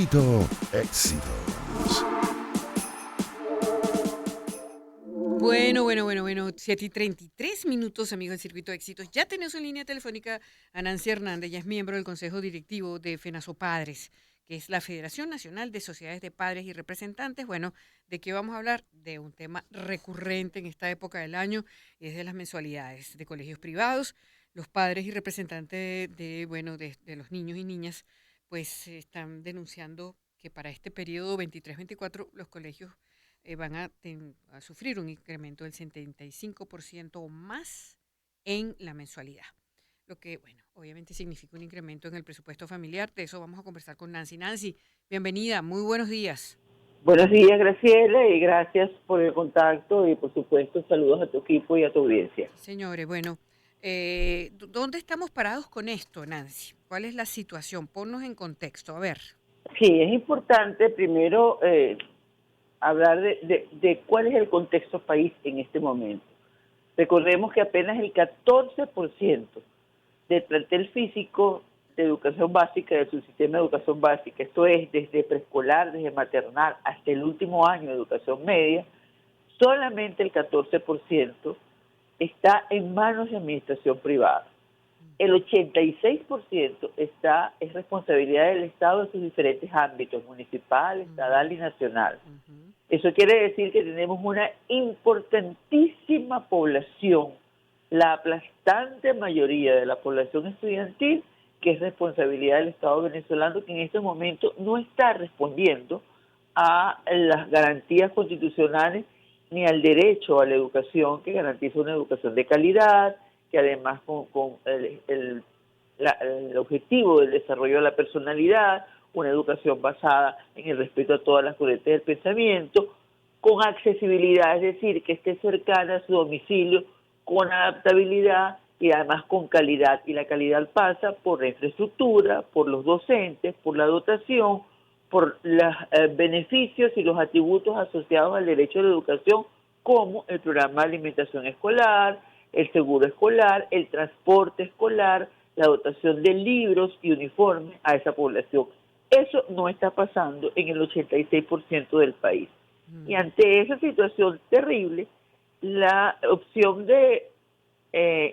Circuito Éxitos. Bueno, 7:33 amigos del Circuito de Éxitos. Ya tenemos en línea telefónica a Nancy Hernández, ella es miembro del Consejo Directivo de FENASOPadres, que es la Federación Nacional de Sociedades de Padres y Representantes. Bueno, ¿de qué vamos a hablar? De un tema recurrente en esta época del año, y es de las mensualidades de colegios privados. Los padres y representantes de los niños y niñas, pues están denunciando que para este periodo 23-24 los colegios van a sufrir un incremento del 75% o más en la mensualidad. Lo que, bueno, obviamente significa un incremento en el presupuesto familiar. De eso vamos a conversar con Nancy. Nancy, bienvenida, muy buenos días. Buenos días, Graciela, y gracias por el contacto y, por supuesto, saludos a tu equipo y a tu audiencia. Sí, señores, bueno, ¿dónde estamos parados con esto, Nancy? ¿Cuál es la situación? Ponnos en contexto, a ver. Sí, es importante primero hablar de cuál es el contexto país en este momento. Recordemos que apenas el 14% del plantel físico de educación básica, de su sistema de educación básica, esto es desde preescolar, desde maternal hasta el último año de educación media, solamente el 14% está en manos de administración privada. El 86% es responsabilidad del Estado en sus diferentes ámbitos, municipal, estatal y nacional. Ujú. Eso quiere decir que tenemos una importantísima población, la aplastante mayoría de la población estudiantil, que es responsabilidad del Estado venezolano, que en este momento no está respondiendo a las garantías constitucionales ni al derecho a la educación que garantiza una educación de calidad, que además con el objetivo del desarrollo de la personalidad, una educación basada en el respeto a todas las corrientes del pensamiento, con accesibilidad, es decir, que esté cercana a su domicilio, con adaptabilidad y además con calidad. Y la calidad pasa por la infraestructura, por los docentes, por la dotación, por los beneficios y los atributos asociados al derecho a la educación, como el programa de alimentación escolar, el seguro escolar, el transporte escolar, la dotación de libros y uniformes a esa población. Eso no está pasando en el 86% del país. Y Mm. ante esa situación terrible, la opción de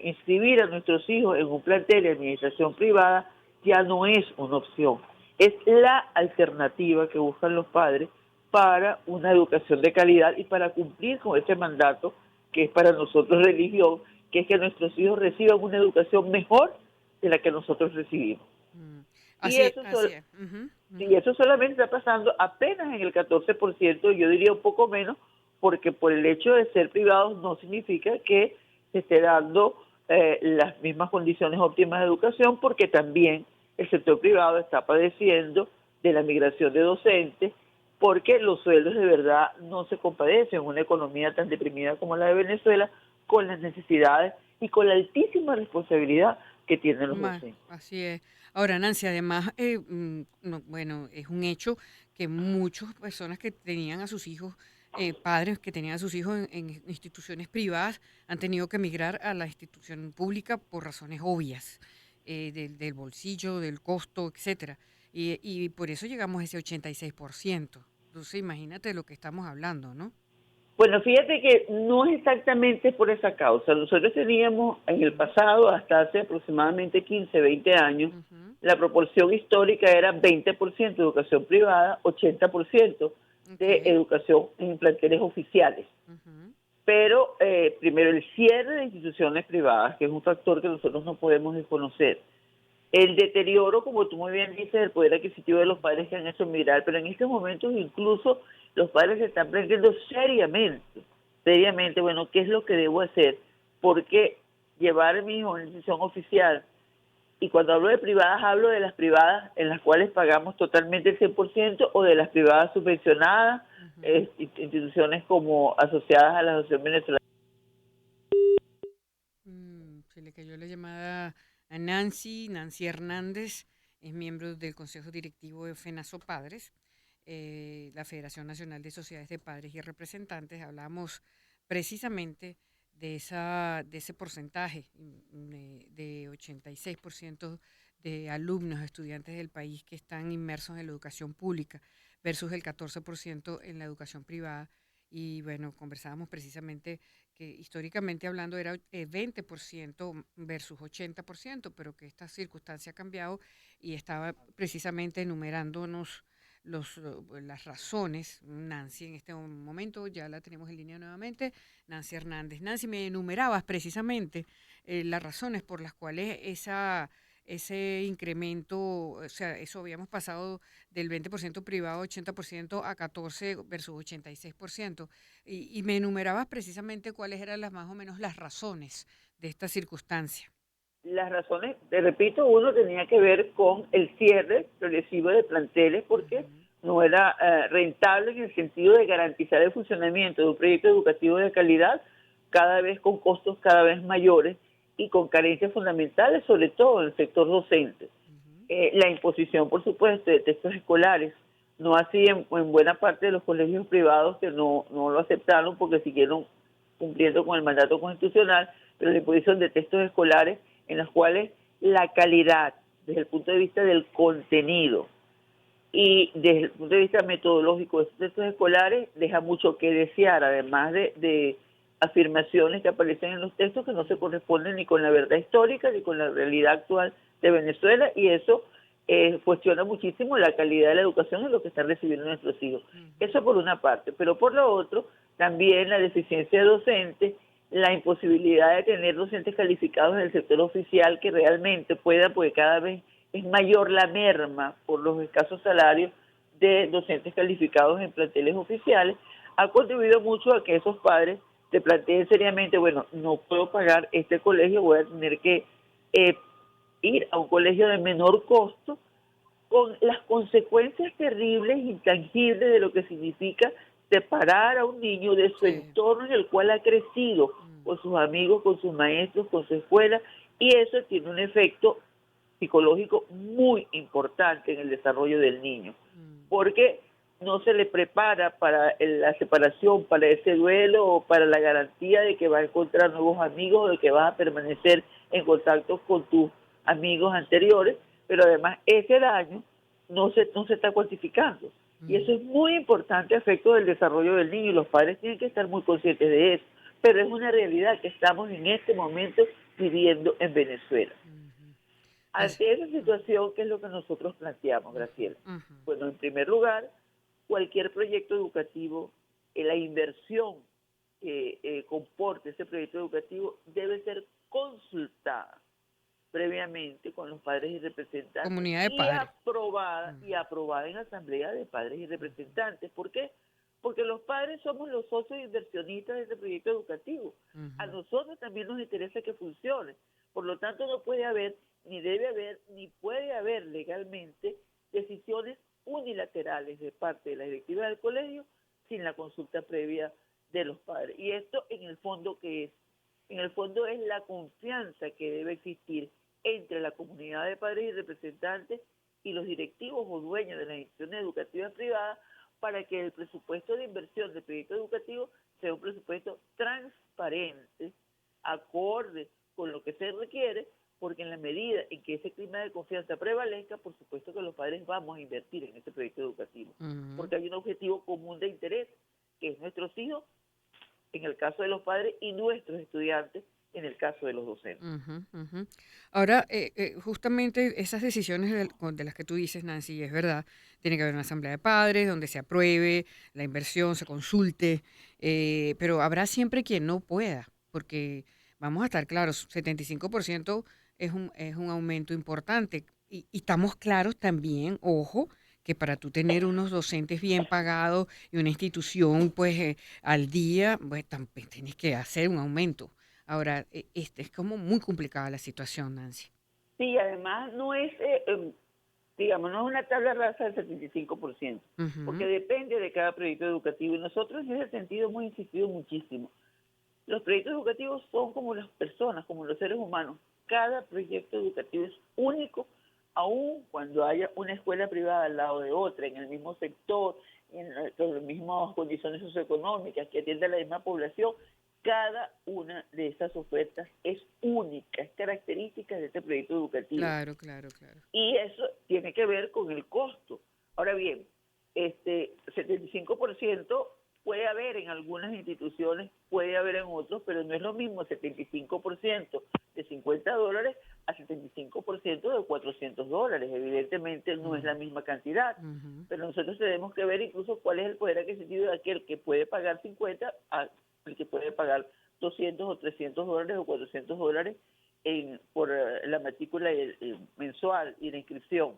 inscribir a nuestros hijos en un plantel de administración privada ya no es una opción, es la alternativa que buscan los padres para una educación de calidad y para cumplir con ese mandato que es para nosotros religión, que es que nuestros hijos reciban una educación mejor de la que nosotros recibimos. Mm. Y Así, eso, así es. Ujú, y ujú. eso solamente está pasando apenas en el 14%, yo diría un poco menos, porque por el hecho de ser privados no significa que se esté dando las mismas condiciones óptimas de educación, porque también el sector privado está padeciendo de la migración de docentes, porque los sueldos de verdad no se compadecen en una economía tan deprimida como la de Venezuela, con las necesidades y con la altísima responsabilidad que tienen los docentes. Así es. Ahora, Nancy, además, bueno, es un hecho que muchas personas que tenían a sus hijos, padres que tenían a sus hijos en instituciones privadas, han tenido que emigrar a la institución pública por razones obvias, del bolsillo, del costo, etcétera. Y por eso llegamos a ese 86%. Entonces, imagínate de lo que estamos hablando, ¿no? Bueno, fíjate que no es exactamente por esa causa. Nosotros teníamos en el Ujú, pasado, hasta hace aproximadamente 15, 20 años, ujú. la proporción histórica era 20% de educación privada, 80% de Ok. educación en planteles oficiales. Ujú. Pero primero el cierre de instituciones privadas, que es un factor que nosotros no podemos desconocer. El deterioro, como tú muy bien dices, del poder adquisitivo de los padres que han hecho emigrar, pero en estos momentos incluso los padres se están planteando seriamente, bueno, ¿qué es lo que debo hacer? Porque llevar a mi hijo a una institución oficial, y cuando hablo de privadas, hablo de las privadas en las cuales pagamos totalmente el 100% o de las privadas subvencionadas, Ujú. instituciones como asociadas a la Asociación Venezolana. Se le cayó la llamada a Nancy. Nancy Hernández es miembro del Consejo Directivo de FENASO Padres, la Federación Nacional de Sociedades de Padres y Representantes. Hablamos precisamente de ese porcentaje de 86% de alumnos, estudiantes del país que están inmersos en la educación pública versus el 14% en la educación privada. Y bueno, conversábamos precisamente que históricamente hablando era 20% versus 80%, pero que esta circunstancia ha cambiado y estaba precisamente enumerándonos las razones. Nancy, en este momento ya la tenemos en línea nuevamente, Nancy Hernández. Nancy, me enumerabas precisamente las razones por las cuales ese incremento, o sea, eso habíamos pasado del 20% privado 80% a 14 versus 86%. Y me enumerabas precisamente cuáles eran las más o menos las razones de esta circunstancia. Las razones, te repito, uno tenía que ver con el cierre progresivo de planteles porque Ujú, no era rentable en el sentido de garantizar el funcionamiento de un proyecto educativo de calidad, cada vez con costos cada vez mayores y con carencias fundamentales, sobre todo en el sector docente. ujú. La imposición, por supuesto, de textos escolares, no así en buena parte de los colegios privados que no lo aceptaron porque siguieron cumpliendo con el mandato constitucional, pero la imposición de textos escolares en los cuales la calidad, desde el punto de vista del contenido y desde el punto de vista metodológico de estos textos escolares, deja mucho que desear, además de afirmaciones que aparecen en los textos que no se corresponden ni con la verdad histórica ni con la realidad actual de Venezuela, y eso cuestiona muchísimo la calidad de la educación y lo que están recibiendo nuestros hijos. Ujú, Eso por una parte, pero por lo otro, también la deficiencia docente, la imposibilidad de tener docentes calificados en el sector oficial que realmente puedan, porque cada vez es mayor la merma por los escasos salarios de docentes calificados en planteles oficiales, ha contribuido mucho a que esos padres se planteen seriamente, bueno, no puedo pagar este colegio, voy a tener que eh, ir a un colegio de menor costo, con las consecuencias terribles, intangibles de lo que significa separar a un niño de su sí. entorno en el cual ha crecido, Mm, con sus amigos, con sus maestros, con su escuela, y eso tiene un efecto psicológico muy importante en el desarrollo del niño, mm, porque no se le prepara para la separación, para ese duelo o para la garantía de que va a encontrar nuevos amigos o de que vas a permanecer en contacto con tus amigos anteriores, pero además ese daño no se está cuantificando. Y eso mm. es muy importante a efecto del desarrollo del niño y los padres tienen que estar muy conscientes de eso. Pero es una realidad que estamos en este momento viviendo en Venezuela. Ujú. Así. Ante esa Ujú, situación, ¿qué es lo que nosotros planteamos, ujú, Graciela? ujú, Bueno, en primer lugar, cualquier proyecto educativo, la inversión que comporte ese proyecto educativo debe ser consultada previamente con los padres y representantes comunidad de padres. y Ujú, aprobada en asamblea de padres y ujú, representantes. ¿Por qué? Porque los padres somos los socios inversionistas de este proyecto educativo. A ujú, nosotros también nos interesa que funcione. Por lo tanto, no puede haber, ni debe haber, ni puede haber legalmente decisiones unilaterales de parte de la directiva del colegio sin la consulta previa de los padres. Y esto en el fondo, ¿qué es? En el fondo es la confianza que debe existir entre la comunidad de padres y representantes y los directivos o dueños de las instituciones educativas privadas para que el presupuesto de inversión del proyecto educativo sea un presupuesto transparente, acorde con lo que se requiere, porque en la medida en que ese clima de confianza prevalezca, por supuesto que los padres vamos a invertir en ese proyecto educativo, ujú. porque hay un objetivo común de interés, que es nuestros hijos, en el caso de los padres, y nuestros estudiantes, en el caso de los docentes. Ujú, ujú. Ahora, justamente esas decisiones de las que tú dices, Nancy, es verdad, tiene que haber una asamblea de padres donde se apruebe la inversión, se consulte, pero habrá siempre quien no pueda, porque vamos a estar claros, 75% es un aumento importante y estamos claros también, ojo, que para tú tener unos docentes bien pagados y una institución pues al día, pues también tienes que hacer un aumento. Ahora, es como muy complicada la situación, Nancy. Sí, además no es, digamos, no es una tabla rasa del 75%, porque Ujú, depende de cada proyecto educativo. Y nosotros en ese sentido hemos insistido muchísimo. Los proyectos educativos son como las personas, como los seres humanos. Cada proyecto educativo es único, aun cuando haya una escuela privada al lado de otra, en el mismo sector, con las mismas condiciones socioeconómicas, que atiende a la misma población. cada una de esas ofertas es única, es característica de este proyecto educativo. Claro, claro, claro. Y eso tiene que ver con el costo. Ahora bien, 75% puede haber en algunas instituciones, puede haber en otros, pero no es lo mismo 75% de $50 a 75% de $400. Evidentemente no es la misma cantidad, pero nosotros tenemos que ver incluso cuál es el poder adquisitivo de aquel que puede pagar 50 a el que puede pagar 200 o $300 o $400 por la matrícula mensual y la inscripción.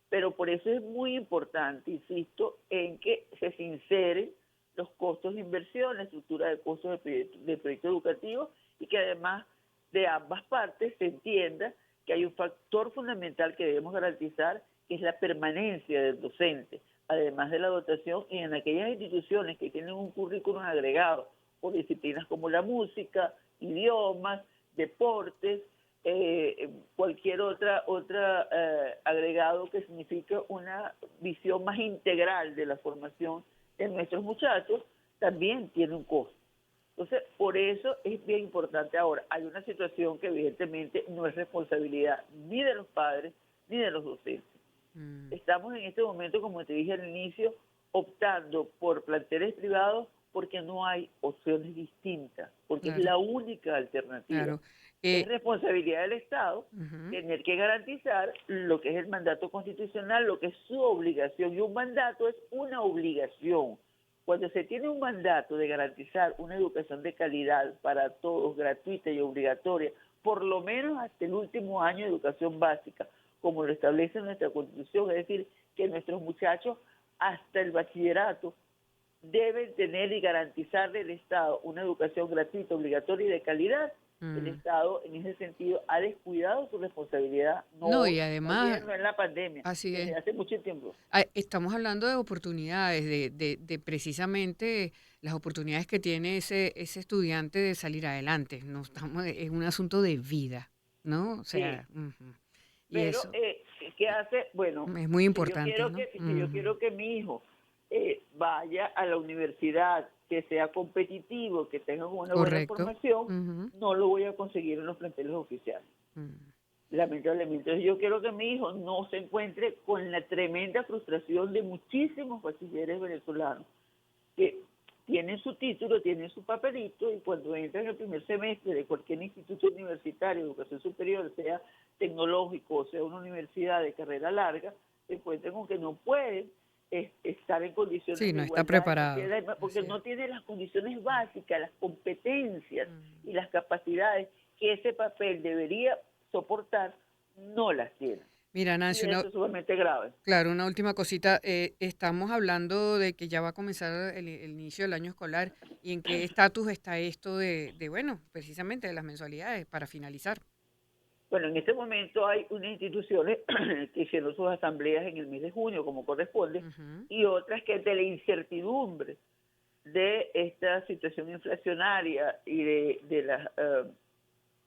Pero por eso es muy importante, insisto, en que se sinceren los costos de inversión, la estructura de costos del proyecto educativo, y que además de ambas partes se entienda que hay un factor fundamental que debemos garantizar, que es la permanencia del docente, además de la dotación, y en aquellas instituciones que tienen un currículum agregado por disciplinas como la música, idiomas, deportes, cualquier otra agregado que signifique una visión más integral de la formación de nuestros muchachos, también tiene un costo. Entonces, por eso es bien importante. Ahora, hay una situación que evidentemente no es responsabilidad ni de los padres ni de los docentes. Estamos en este momento, como te dije al inicio, optando por planteles privados porque no hay opciones distintas, porque es la única alternativa. Claro. Es responsabilidad del Estado tener que garantizar lo que es el mandato constitucional, lo que es su obligación, y un mandato es una obligación. Cuando se tiene un mandato de garantizar una educación de calidad para todos, gratuita y obligatoria, por lo menos hasta el último año de educación básica, como lo establece nuestra Constitución, es decir, que nuestros muchachos hasta el bachillerato deben tener y garantizarle al Estado una educación gratuita, obligatoria y de calidad. El Estado, en ese sentido, ha descuidado su responsabilidad. No, y además, no en la pandemia, así desde es. hace mucho tiempo. Estamos hablando de oportunidades, de precisamente las oportunidades que tiene ese estudiante de salir adelante. No estamos, es un asunto de vida, ¿no? O sea, y pero eso ¿qué hace? Bueno, es muy importante, ¿no? si yo quiero que mi hijo vaya a la universidad, que sea competitivo, que tenga una buena formación, no lo voy a conseguir en los planteles oficiales. Lamentablemente. Entonces yo quiero que mi hijo no se encuentre con la tremenda frustración de muchísimos bachilleres venezolanos que tienen su título, tienen su papelito, y cuando entran en el primer semestre de cualquier instituto universitario de educación superior, sea tecnológico o sea una universidad de carrera larga, se encuentran con que no pueden estar en condiciones sí, no de está igualdad, preparado. porque no tiene las condiciones básicas, las competencias y las capacidades que ese papel debería soportar, no las tiene. Mira, Nancy, y eso es sumamente grave. Claro, una última cosita. Estamos hablando de que ya va a comenzar el inicio del año escolar, y en qué estatus está esto bueno, precisamente de las mensualidades para finalizar. Bueno, en este momento hay unas instituciones que hicieron sus asambleas en el mes de junio, como corresponde, y otras que ante la incertidumbre de esta situación inflacionaria y de la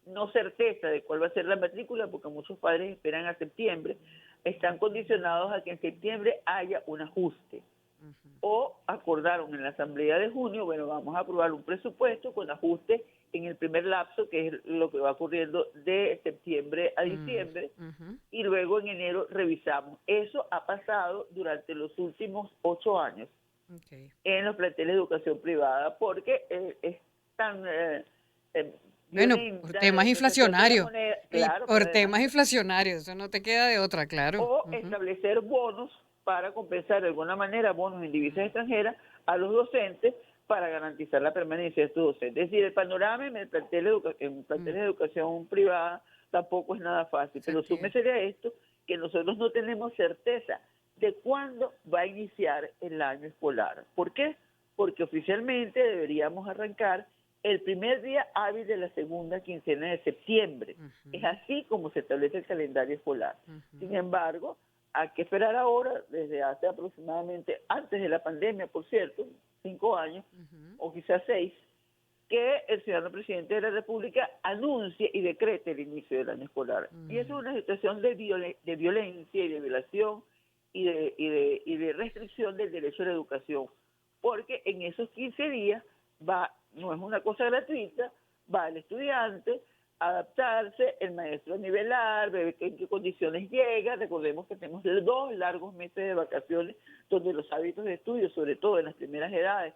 no certeza de cuál va a ser la matrícula, porque muchos padres esperan a septiembre, están condicionados a que en septiembre haya un ajuste. O acordaron en la asamblea de junio, bueno, vamos a aprobar un presupuesto con ajuste en el primer lapso, que es lo que va ocurriendo de septiembre a diciembre, y luego en enero revisamos. Eso ha pasado durante los últimos 8 años en los planteles de educación privada, porque es tan... bueno, por temas inflacionarios. Claro, por temas inflacionarios, eso no te queda de otra, claro. O establecer bonos para compensar de alguna manera, bonos en divisas extranjeras a los docentes para garantizar la permanencia de estos docentes. Es decir, el panorama en planteles de educación privada tampoco es nada fácil, pero súmese a esto que nosotros no tenemos certeza de cuándo va a iniciar el año escolar. ¿Por qué? Porque oficialmente deberíamos arrancar el primer día hábil de la segunda quincena de septiembre. Es así como se establece el calendario escolar. Sin embargo, hay que esperar ahora, desde hace aproximadamente, antes de la pandemia, por cierto, 5 años, o quizás 6, que el ciudadano presidente de la República anuncie y decrete el inicio del año escolar. Y eso es una situación de violencia y de violación y de restricción del derecho a la educación, porque en esos 15 días va no es una cosa gratuita, va el estudiante a adaptarse, el maestro a nivelar, ver en qué condiciones llega. Recordemos que tenemos 2 largos meses de vacaciones donde los hábitos de estudio, sobre todo en las primeras edades,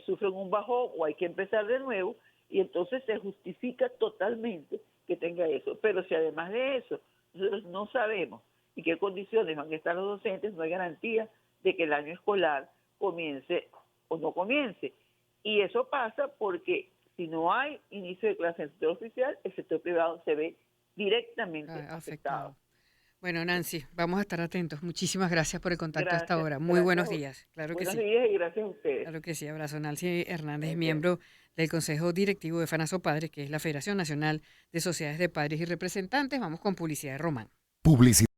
sufren un bajón o hay que empezar de nuevo, y entonces se justifica totalmente que tenga eso. Pero si además de eso nosotros no sabemos en qué condiciones van a estar los docentes, no hay garantía de que el año escolar comience o no comience. Y eso pasa porque si no hay inicio de clase en el sector oficial, el sector privado se ve directamente afectado. Bueno, Nancy, vamos a estar atentos. Muchísimas gracias por el contacto hasta ahora. Muy Gracias. buenos días. Claro que sí. Buenos días y gracias a ustedes. Claro que sí. Abrazo. Nancy Hernández, Ok. miembro del Consejo Directivo de FENASO Padres, que es la Federación Nacional de Sociedades de Padres y Representantes. Vamos con publicidad de Román. Publicidad.